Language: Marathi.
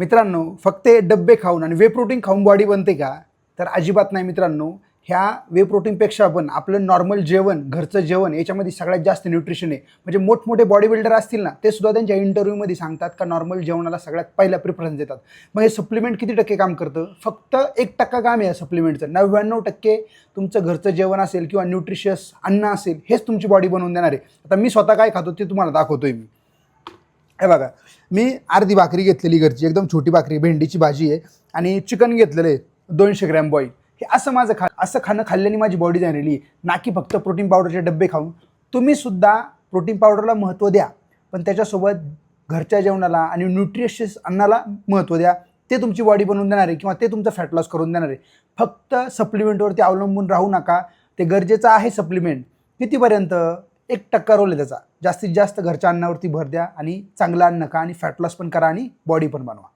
मित्रांनो, फक्त हे डब्बे खाऊन आणि वे प्रोटीन खाऊन बॉडी बनते का? तर अजिबात नाही मित्रांनो. ह्या वे प्रोटीनपेक्षा पण आपलं नॉर्मल जेवण, घरचं जेवण याच्यामध्ये सगळ्यात जास्त न्यूट्रिशन आहे. म्हणजे मोठमोठे बॉडी बिल्डर असतील ना, ते सुद्धा त्यांच्या इंटरव्ह्यूमध्ये सांगतात का नॉर्मल जेवणाला सगळ्यात पहिला प्रिफरन्स देतात. मग हे सप्लिमेंट किती टक्के काम करतं? फक्त 1% काम आहे या सप्लिमेंटचं. 99% तुमचं घरचं जेवण असेल किंवा न्यूट्रिशियस अन्न असेल, हेच तुमची बॉडी बनवून देणार आहे. आता मी स्वतः काय खातो ते तुम्हाला दाखवतोय मी. हे बघा, मी अर्धी भाकरी घेतलेली घरची, एकदम छोटी भाकरी, भेंडीची भाजी आहे आणि चिकन घेतलेलं आहे 200 ग्रॅम बॉईल. हे असं माझं असं खाणं खाल्ल्याने माझी बॉडी झालेली आहे, ना की फक्त प्रोटीन पावडरचे डब्बे खाऊन. तुम्ही सुद्धा प्रोटीन पावडरला महत्त्व द्या, पण त्याच्यासोबत घरच्या जेवणाला आणि न्यूट्रिशियस अन्नाला महत्त्व द्या. ते तुमची बॉडी बनवून देणार आहे किंवा ते तुमचं फॅट लॉस करून देणार आहे. फक्त सप्लिमेंटवरती अवलंबून राहू नका. ते गरजेचं आहे सप्लिमेंट. कितीपर्यंत? 1% रोल आहे त्याचा. जास्तीत जास्त घरच्या अन्नावरती भर द्या आणि चांगलं अन्न खा आणि फॅट लॉस पण करा आणि बॉडी पण बनवा.